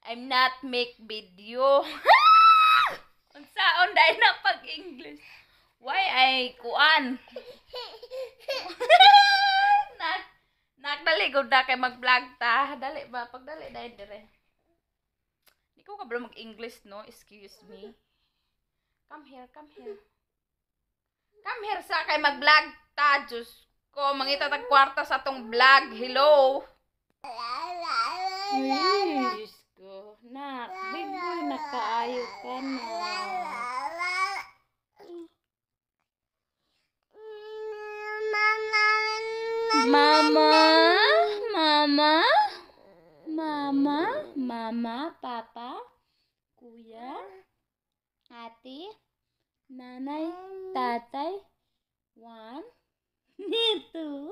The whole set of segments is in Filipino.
I'm not make video. Unsaon dahil na pag-English. Why ay kuan? Nagdali gud na kay mag-vlog ta. Dali ba? Pagdali dahil dire. Di ko kabalo mag-English, no? Excuse me. Come here, come here. Come here sa kay mag-vlog ta. Diyos ko, mangita tag kwarta sa tong vlog. Hello? Diyos ko. Nak, big boy, nakaayo ka na. Mama, mama, mama, mama, papa, kuya, ate, nanay, tatay. 1, 2,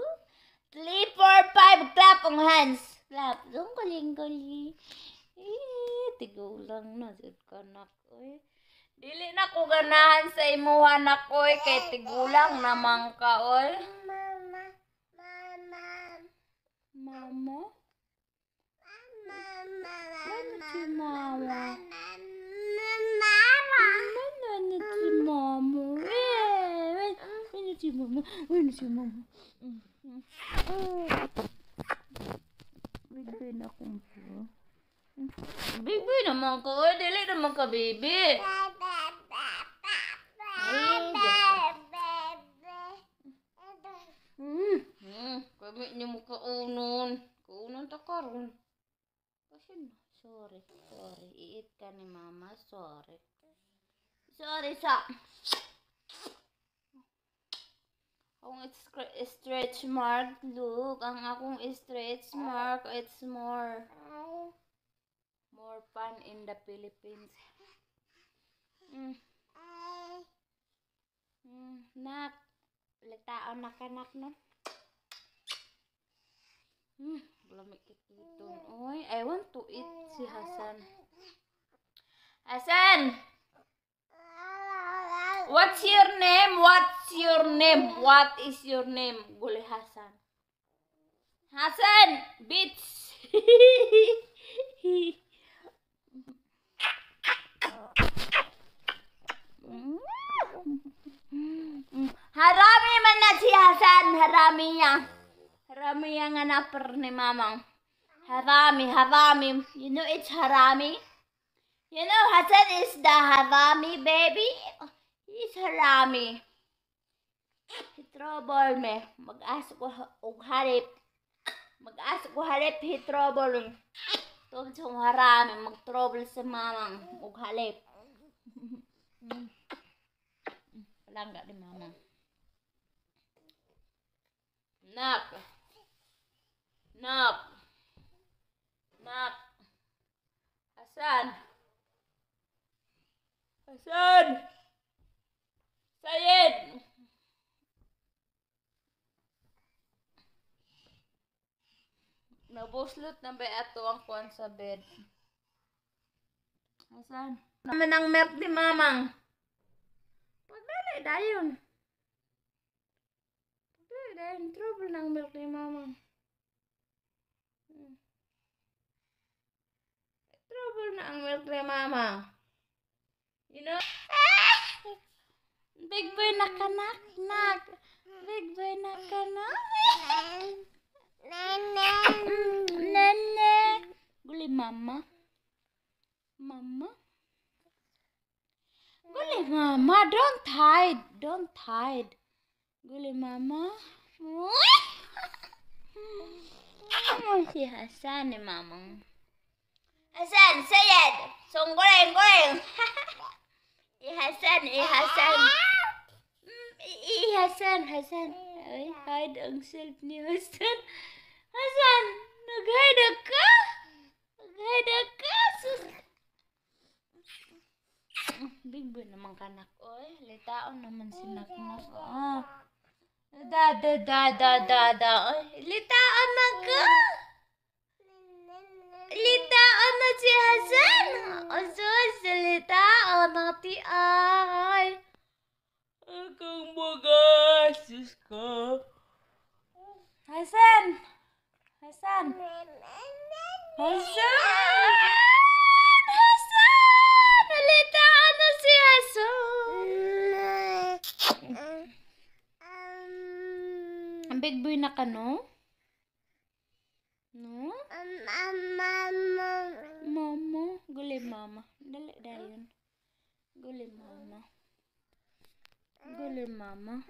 3, 4, 5. Clap ang hands. Clap. Yung galing-galing. Tigulang na. Zid ka na ko eh. Dili na ko ganahan sa imuha na ko eh. Kay tigulang naman ka oy. Mama? Ano si mama? Ano si mama? Ano si mama? Ano si mama? Bigay na akong po. Bigay naman ko. Dili naman ka, baby. Kami niyo mo kaunon. Kaunon ta karon. Kasi na. Sorry. Iit ka ni mama. Sorry sa. Akong stretch mark. Look, ang akong stretch mark. It's more fun in the Philippines. Nak. Litaon na kanak no. Lamig kikiton. Oy, I want to eat si Hasan. Hasan! What's your name? What's your name? What is your name? Guli Hasan. Hasan! Bitch! Harami man na si Hasan. Harami yan. Harami yang naper ni mamang. Harami. You know it's harami? You know Hasan is the harami baby? He's harami. He trouble me. Mag-asa ko og harip. He trouble. Tungkol sa harami. Mag-trouble sa mamang og halip. Palangga ni mamang. Nak. Hasan. Sayed. Nabuslot na ba ato ang kuwan sa bed? Hasan. Naman ang milk ni mamang. Pagdali dayon. Trouble ng milk ni mamang. Trouble na ang milk ni mamang. You know? Big boy na kanak. Big boy na kanak. Nene. Guli mama. Guli mama. Don't hide. Guli mama. Si Hasan ni mamang. Hasan, Sayed. Goreng. Hasan. Hasan. Ay, hide ang self ni Hasan. Hasan, nag-hide ka? Big boy naman kanak. Oy, litaon naman si nak. Da. Oy, litaon na ka? Litaon na si Hasan. Osos, litaon na ti ay. Akang magasus ka. Hasan. ka, no? No? Mama. Guli, mama. Dali, dayon. Guli, mama. Guli, mama.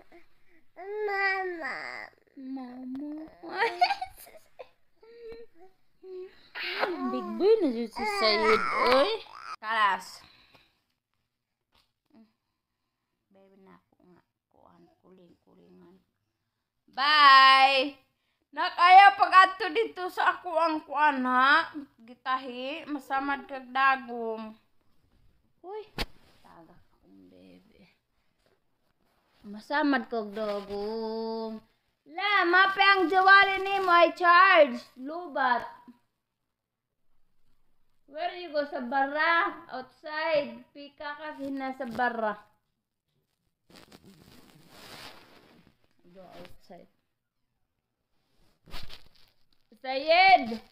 Mama. Big boy na dyan si Sayid, oy. Kalas. Baby na ako nga. Kuling-kulingan. Bye! Nakaya pag-ato dito sa ako ang kuan, ha? Gitahi, masamad kag dagom. Uy, taga akong bebe. Masamad kag dagom. La, mape ang jawali ni mo ay charge. Lubat. Where you go? Sa bara? Outside. Pika ka kina sa bara. Go outside. Sayed!